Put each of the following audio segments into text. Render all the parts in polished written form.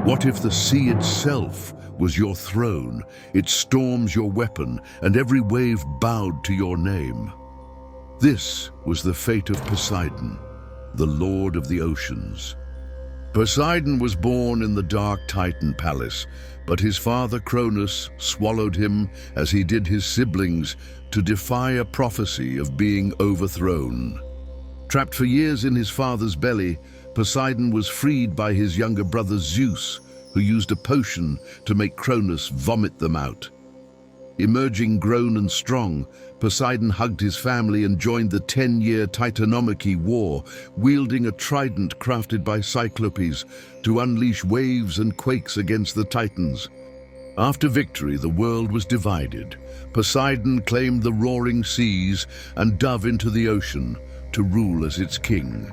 What if the sea itself was your throne, its storms your weapon, and every wave bowed to your name? This was the fate of Poseidon, the lord of the oceans. Poseidon was born in the dark Titan palace, but his father Cronus swallowed him as he did his siblings to defy a prophecy of being overthrown. Trapped for years in his father's belly, Poseidon was freed by his younger brother Zeus, who used a potion to make Cronus vomit them out. Emerging grown and strong, Poseidon hugged his family and joined the 10-year Titanomachy War, wielding a trident crafted by Cyclopes to unleash waves and quakes against the Titans. After victory, the world was divided. Poseidon claimed the roaring seas and dove into the ocean to rule as its king.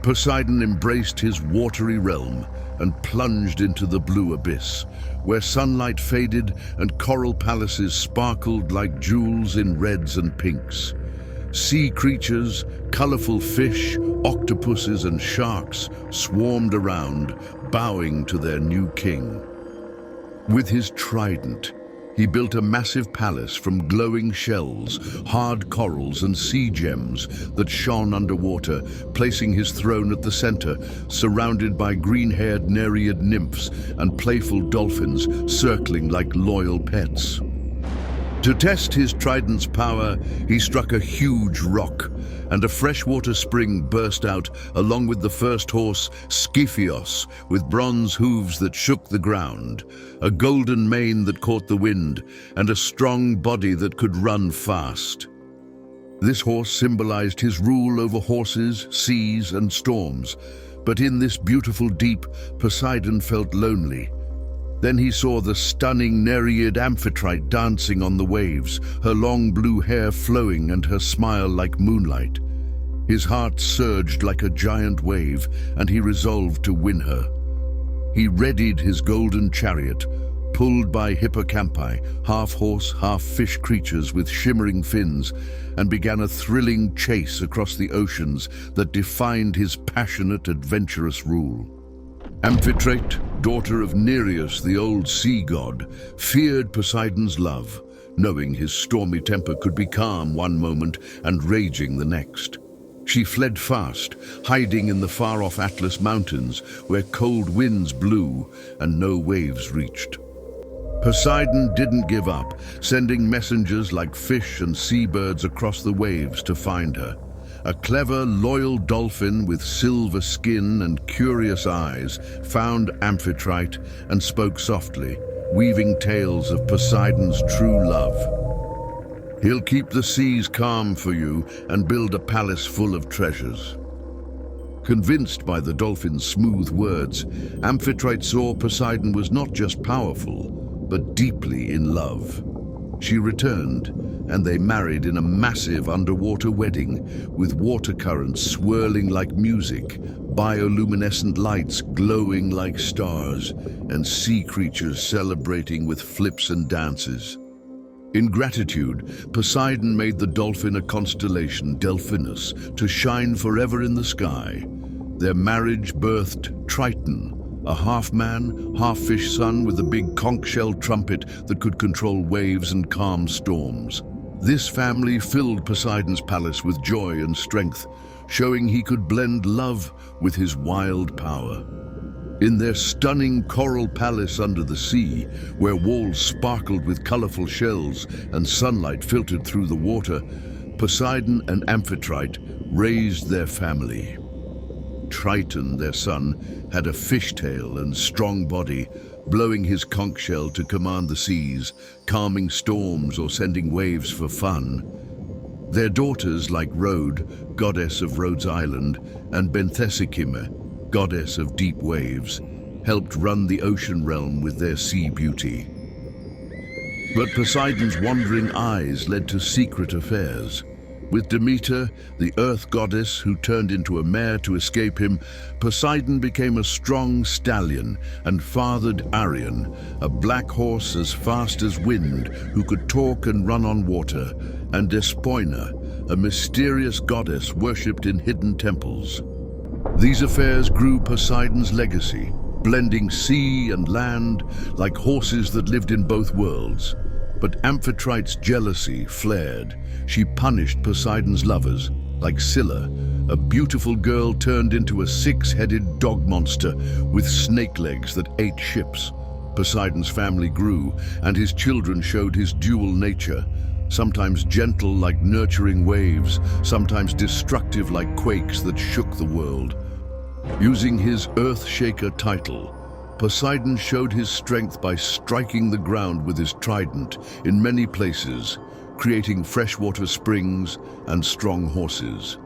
Poseidon embraced his watery realm and plunged into the blue abyss, where sunlight faded and coral palaces sparkled like jewels in reds and pinks. Sea creatures, colorful fish, octopuses and sharks swarmed around, bowing to their new king. With his trident, he built a massive palace from glowing shells, hard corals and sea gems that shone underwater, placing his throne at the center, surrounded by green-haired nereid nymphs and playful dolphins circling like loyal pets. To test his trident's power, he struck a huge rock, and a freshwater spring burst out along with the first horse, Skiphios, with bronze hooves that shook the ground, a golden mane that caught the wind, and a strong body that could run fast. This horse symbolized his rule over horses, seas, and storms, but in this beautiful deep, Poseidon felt lonely. Then he saw the stunning Nereid Amphitrite dancing on the waves, her long blue hair flowing and her smile like moonlight. His heart surged like a giant wave, and he resolved to win her. He readied his golden chariot, pulled by hippocampi, half-horse, half-fish creatures with shimmering fins, and began a thrilling chase across the oceans that defined his passionate, adventurous rule. Amphitrite, daughter of Nereus, the old sea god, feared Poseidon's love, knowing his stormy temper could be calm one moment and raging the next. She fled fast, hiding in the far-off Atlas Mountains, where cold winds blew and no waves reached. Poseidon didn't give up, sending messengers like fish and seabirds across the waves to find her. A clever, loyal dolphin with silver skin and curious eyes found Amphitrite and spoke softly, weaving tales of Poseidon's true love. He'll keep the seas calm for you and build a palace full of treasures. Convinced by the dolphin's smooth words, Amphitrite saw Poseidon was not just powerful, but deeply in love. She returned, and they married in a massive underwater wedding, with water currents swirling like music, bioluminescent lights glowing like stars, and sea creatures celebrating with flips and dances. In gratitude, Poseidon made the dolphin a constellation, Delphinus, to shine forever in the sky. Their marriage birthed Triton, a half-man, half-fish son with a big conch-shell trumpet that could control waves and calm storms. This family filled Poseidon's palace with joy and strength, showing he could blend love with his wild power. In their stunning coral palace under the sea, where walls sparkled with colorful shells and sunlight filtered through the water, Poseidon and Amphitrite raised their family. Triton, their son, had a fishtail and strong body, blowing his conch shell to command the seas, calming storms or sending waves for fun. Their daughters, like Rhode, goddess of Rhodes Island, and Benthesikime, goddess of deep waves, helped run the ocean realm with their sea beauty. But Poseidon's wandering eyes led to secret affairs. With Demeter, the earth goddess who turned into a mare to escape him, Poseidon became a strong stallion and fathered Arion, a black horse as fast as wind who could talk and run on water, and Despoina, a mysterious goddess worshipped in hidden temples. These affairs grew Poseidon's legacy, blending sea and land like horses that lived in both worlds. But Amphitrite's jealousy flared. She punished Poseidon's lovers, like Scylla, a beautiful girl turned into a six-headed dog monster with snake legs that ate ships. Poseidon's family grew, and his children showed his dual nature, sometimes gentle like nurturing waves, sometimes destructive like quakes that shook the world. Using his Earthshaker title, Poseidon showed his strength by striking the ground with his trident in many places, creating freshwater springs and strong horses.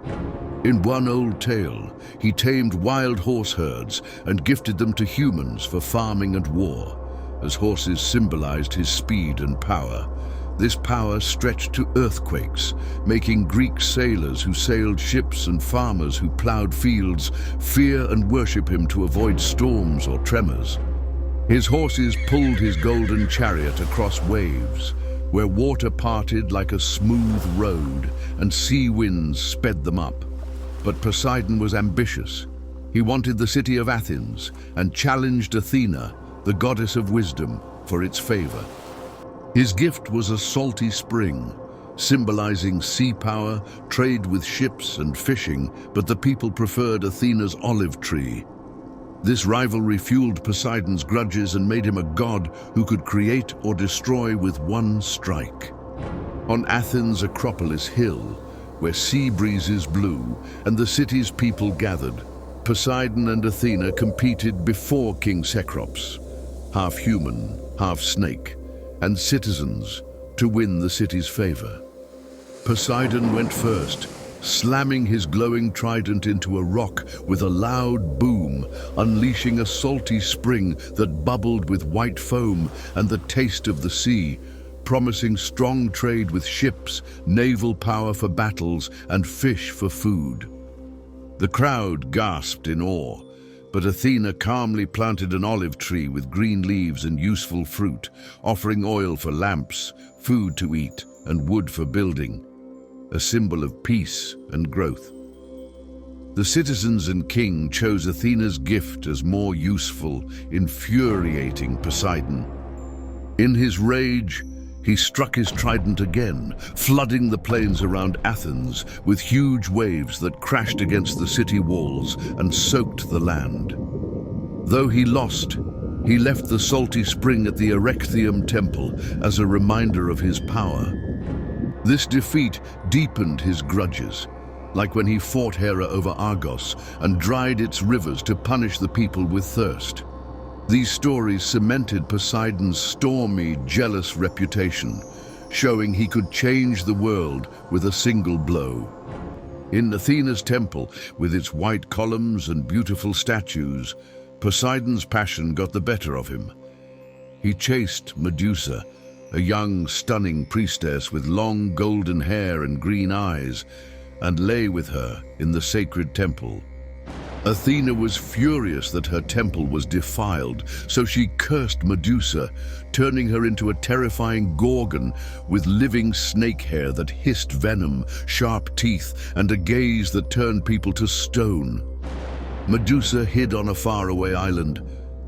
In one old tale, he tamed wild horse herds and gifted them to humans for farming and war, as horses symbolized his speed and power. This power stretched to earthquakes, making Greek sailors who sailed ships and farmers who plowed fields fear and worship him to avoid storms or tremors. His horses pulled his golden chariot across waves, where water parted like a smooth road and sea winds sped them up. But Poseidon was ambitious. He wanted the city of Athens and challenged Athena, the goddess of wisdom, for its favor. His gift was a salty spring, symbolizing sea power, trade with ships and fishing, but the people preferred Athena's olive tree. This rivalry fueled Poseidon's grudges and made him a god who could create or destroy with one strike. On Athens' Acropolis hill, where sea breezes blew and the city's people gathered, Poseidon and Athena competed before King Cecrops, half human, half snake, and citizens, to win the city's favor. Poseidon went first, slamming his glowing trident into a rock with a loud boom, unleashing a salty spring that bubbled with white foam and the taste of the sea, promising strong trade with ships, naval power for battles, and fish for food. The crowd gasped in awe, but Athena calmly planted an olive tree with green leaves and useful fruit, offering oil for lamps, food to eat, and wood for building, a symbol of peace and growth. The citizens and king chose Athena's gift as more useful, infuriating Poseidon. In his rage, he struck his trident again, flooding the plains around Athens with huge waves that crashed against the city walls and soaked the land. Though he lost, he left the salty spring at the Erechtheium temple as a reminder of his power. This defeat deepened his grudges, like when he fought Hera over Argos and dried its rivers to punish the people with thirst. These stories cemented Poseidon's stormy, jealous reputation, showing he could change the world with a single blow. In Athena's temple, with its white columns and beautiful statues, Poseidon's passion got the better of him. He chased Medusa, a young, stunning priestess with long golden hair and green eyes, and lay with her in the sacred temple. Athena was furious that her temple was defiled, so she cursed Medusa, turning her into a terrifying gorgon with living snake hair that hissed venom, sharp teeth, and a gaze that turned people to stone. Medusa hid on a faraway island,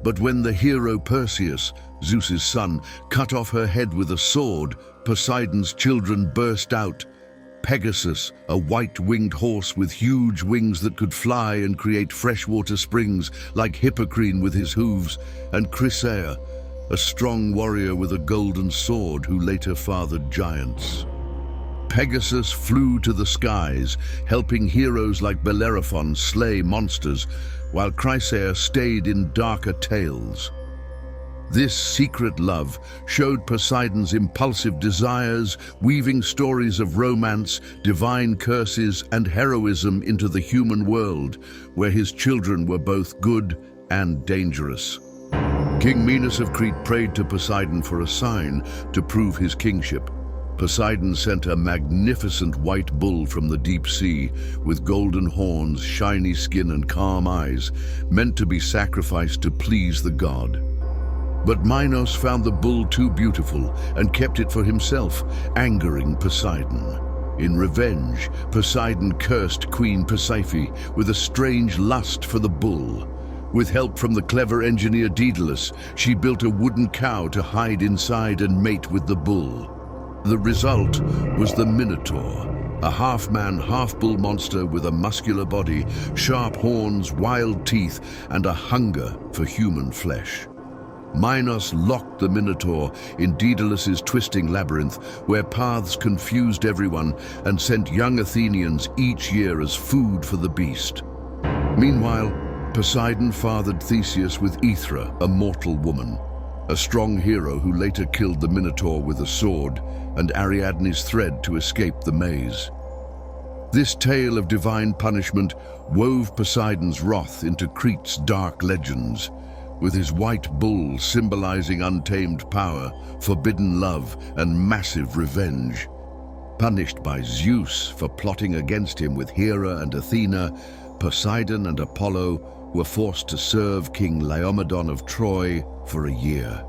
but when the hero Perseus, Zeus's son, cut off her head with a sword, Poseidon's children burst out. Pegasus, a white-winged horse with huge wings that could fly and create freshwater springs like Hippocrene with his hooves, and Chrysaor, a strong warrior with a golden sword who later fathered giants. Pegasus flew to the skies, helping heroes like Bellerophon slay monsters, while Chrysaor stayed in darker tales. This secret love showed Poseidon's impulsive desires, weaving stories of romance, divine curses, and heroism into the human world, where his children were both good and dangerous. King Minos of Crete prayed to Poseidon for a sign to prove his kingship. Poseidon sent a magnificent white bull from the deep sea, with golden horns, shiny skin, and calm eyes, meant to be sacrificed to please the god. But Minos found the bull too beautiful and kept it for himself, angering Poseidon. In revenge, Poseidon cursed Queen Persephone with a strange lust for the bull, With help from the clever engineer Daedalus, she built a wooden cow to hide inside and mate with the bull. The result was the Minotaur, a half-man, half-bull monster with a muscular body, sharp horns, wild teeth, and a hunger for human flesh. Minos locked the Minotaur in Daedalus's twisting labyrinth, where paths confused everyone and sent young Athenians each year as food for the beast. Meanwhile, Poseidon fathered Theseus with Aethra, a mortal woman, a strong hero who later killed the Minotaur with a sword, and Ariadne's thread to escape the maze. This tale of divine punishment wove Poseidon's wrath into Crete's dark legends, with his white bull symbolizing untamed power, forbidden love, and massive revenge. Punished by Zeus for plotting against him with Hera and Athena, Poseidon and Apollo were forced to serve King Laomedon of Troy for a year.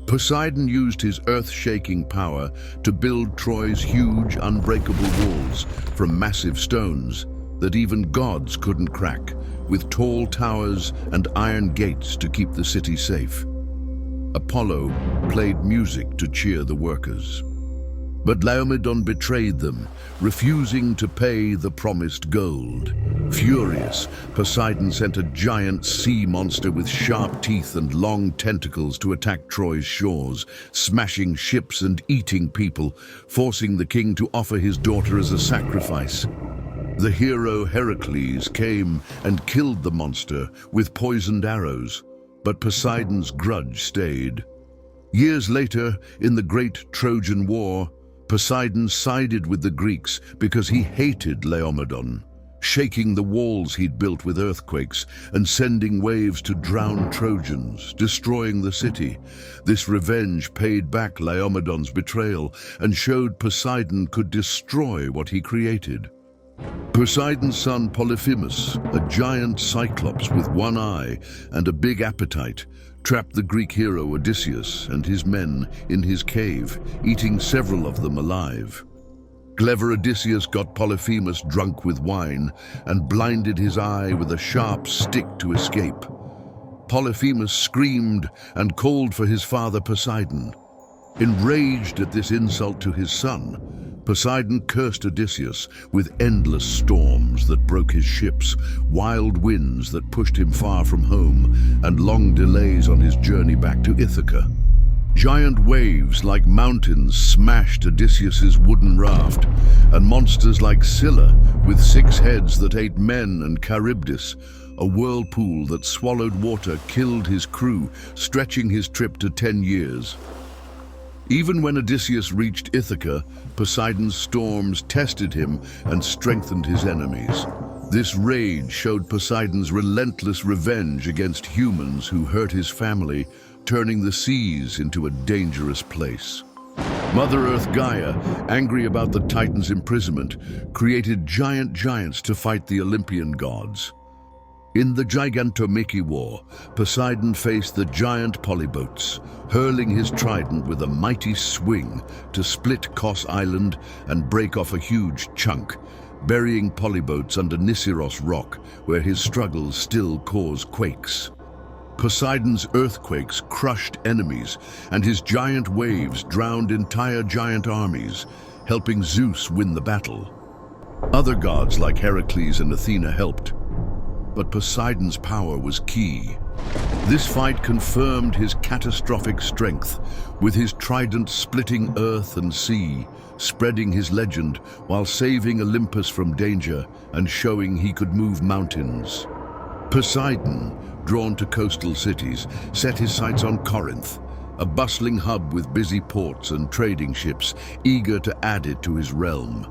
Poseidon used his earth-shaking power to build Troy's huge, unbreakable walls from massive stones that even gods couldn't crack, with tall towers and iron gates to keep the city safe. Apollo played music to cheer the workers. But Laomedon betrayed them, refusing to pay the promised gold. Furious, Poseidon sent a giant sea monster with sharp teeth and long tentacles to attack Troy's shores, smashing ships and eating people, forcing the king to offer his daughter as a sacrifice. The hero Heracles came and killed the monster with poisoned arrows, but Poseidon's grudge stayed. Years later, in the Great Trojan War, Poseidon sided with the Greeks because he hated Laomedon, shaking the walls he'd built with earthquakes and sending waves to drown Trojans, destroying the city. This revenge paid back Laomedon's betrayal and showed Poseidon could destroy what he created. Poseidon's son Polyphemus, a giant cyclops with one eye and a big appetite, trapped the Greek hero Odysseus and his men in his cave, eating several of them alive. Clever Odysseus got Polyphemus drunk with wine and blinded his eye with a sharp stick to escape. Polyphemus screamed and called for his father Poseidon. Enraged at this insult to his son, Poseidon cursed Odysseus with endless storms that broke his ships, wild winds that pushed him far from home, and long delays on his journey back to Ithaca. Giant waves like mountains smashed Odysseus's wooden raft, and monsters like Scylla, with 6 heads that ate men, and Charybdis, a whirlpool that swallowed water, killed his crew, stretching his trip to 10 years. Even when Odysseus reached Ithaca, Poseidon's storms tested him and strengthened his enemies. This rage showed Poseidon's relentless revenge against humans who hurt his family, turning the seas into a dangerous place. Mother Earth Gaia, angry about the Titans' imprisonment, created giants to fight the Olympian gods. In the Gigantomachy War, Poseidon faced the giant polybotes, hurling his trident with a mighty swing to split Kos Island and break off a huge chunk, burying polybotes under Nissyros rock, where his struggles still cause quakes. Poseidon's earthquakes crushed enemies, and his giant waves drowned entire giant armies, helping Zeus win the battle. Other gods like Heracles and Athena helped, but Poseidon's power was key. This fight confirmed his catastrophic strength, with his trident splitting earth and sea, spreading his legend while saving Olympus from danger and showing he could move mountains. Poseidon, drawn to coastal cities, set his sights on Corinth, a bustling hub with busy ports and trading ships, eager to add it to his realm.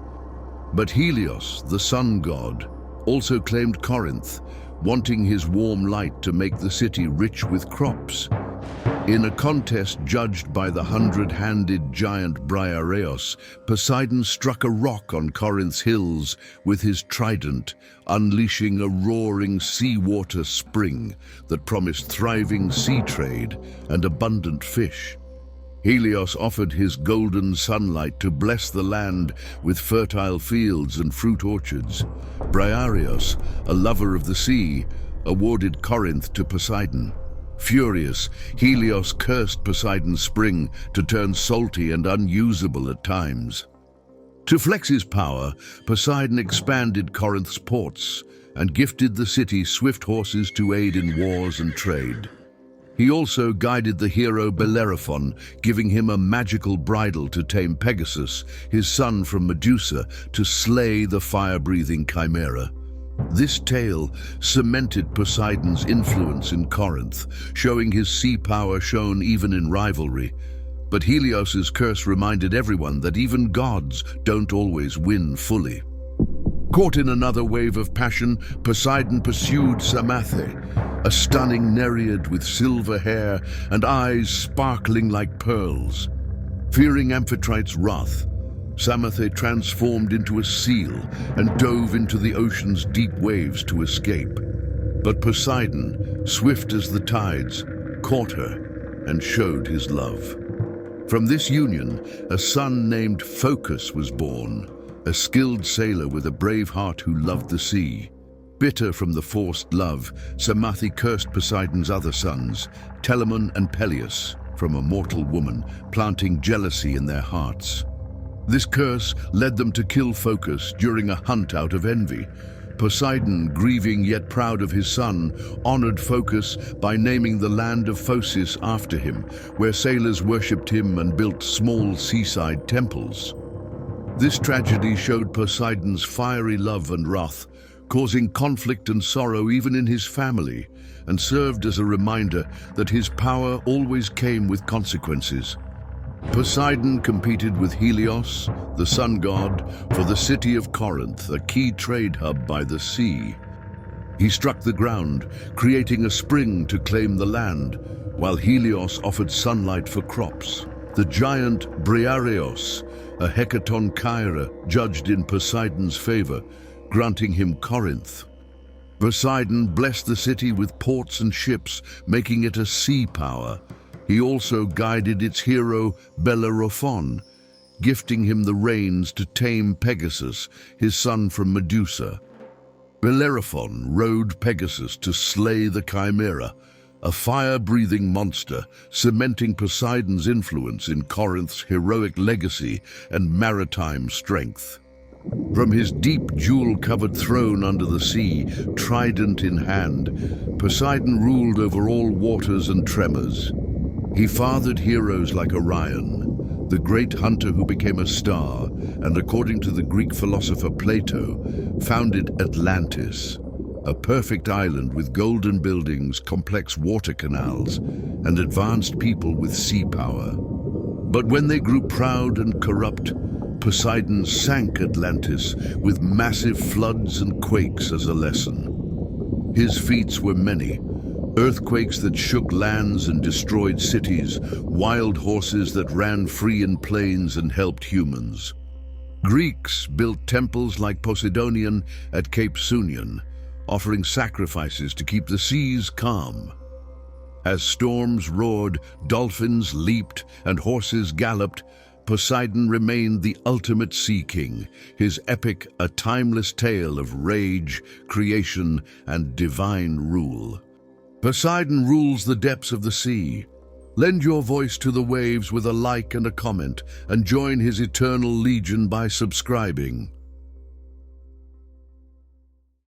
But Helios, the sun god, also claimed Corinth, wanting his warm light to make the city rich with crops. In a contest judged by the 100-handed giant Briareos, Poseidon struck a rock on Corinth's hills with his trident, unleashing a roaring seawater spring that promised thriving sea trade and abundant fish. Helios offered his golden sunlight to bless the land with fertile fields and fruit orchards. Briareos, a lover of the sea, awarded Corinth to Poseidon. Furious, Helios cursed Poseidon's spring to turn salty and unusable at times. To flex his power, Poseidon expanded Corinth's ports and gifted the city swift horses to aid in wars and trade. He also guided the hero Bellerophon, giving him a magical bridle to tame Pegasus, his son from Medusa, to slay the fire-breathing chimera. This tale cemented Poseidon's influence in Corinth, showing his sea power shown even in rivalry. But Helios's curse reminded everyone that even gods don't always win fully. Caught in another wave of passion, Poseidon pursued Samathe, a stunning nereid with silver hair and eyes sparkling like pearls. Fearing Amphitrite's wrath, Samathe transformed into a seal and dove into the ocean's deep waves to escape. But Poseidon, swift as the tides, caught her and showed his love. From this union, a son named Phocus was born, a skilled sailor with a brave heart who loved the sea. Bitter from the forced love, Samathe cursed Poseidon's other sons, Telamon and Peleus, from a mortal woman, planting jealousy in their hearts. This curse led them to kill Phocus during a hunt out of envy. Poseidon, grieving yet proud of his son, honored Phocus by naming the land of Phocis after him, where sailors worshipped him and built small seaside temples. This tragedy showed Poseidon's fiery love and wrath, causing conflict and sorrow even in his family, and served as a reminder that his power always came with consequences. Poseidon competed with Helios, the sun god, for the city of Corinth, a key trade hub by the sea. He struck the ground, creating a spring to claim the land, while Helios offered sunlight for crops. The giant Briareos, a hecaton Chaira, judged in Poseidon's favor, granting him Corinth. Poseidon blessed the city with ports and ships, making it a sea power. He also guided its hero Bellerophon, gifting him the reins to tame Pegasus, his son from Medusa. Bellerophon rode Pegasus to slay the chimera, a fire-breathing monster, cementing Poseidon's influence in Corinth's heroic legacy and maritime strength. From his deep jewel-covered throne under the sea, trident in hand, Poseidon ruled over all waters and tremors. He fathered heroes like Orion, the great hunter who became a star, and according to the Greek philosopher Plato, founded Atlantis, a perfect island with golden buildings, complex water canals, and advanced people with sea power. But when they grew proud and corrupt, Poseidon sank Atlantis with massive floods and quakes as a lesson. His feats were many: earthquakes that shook lands and destroyed cities, wild horses that ran free in plains and helped humans. Greeks built temples like Poseidonion at Cape Sunion, offering sacrifices to keep the seas calm. As storms roared, dolphins leaped, and horses galloped, Poseidon remained the ultimate sea king, his epic a timeless tale of rage, creation, and divine rule. Poseidon rules the depths of the sea. Lend your voice to the waves with a like and a comment, and join his eternal legion by subscribing.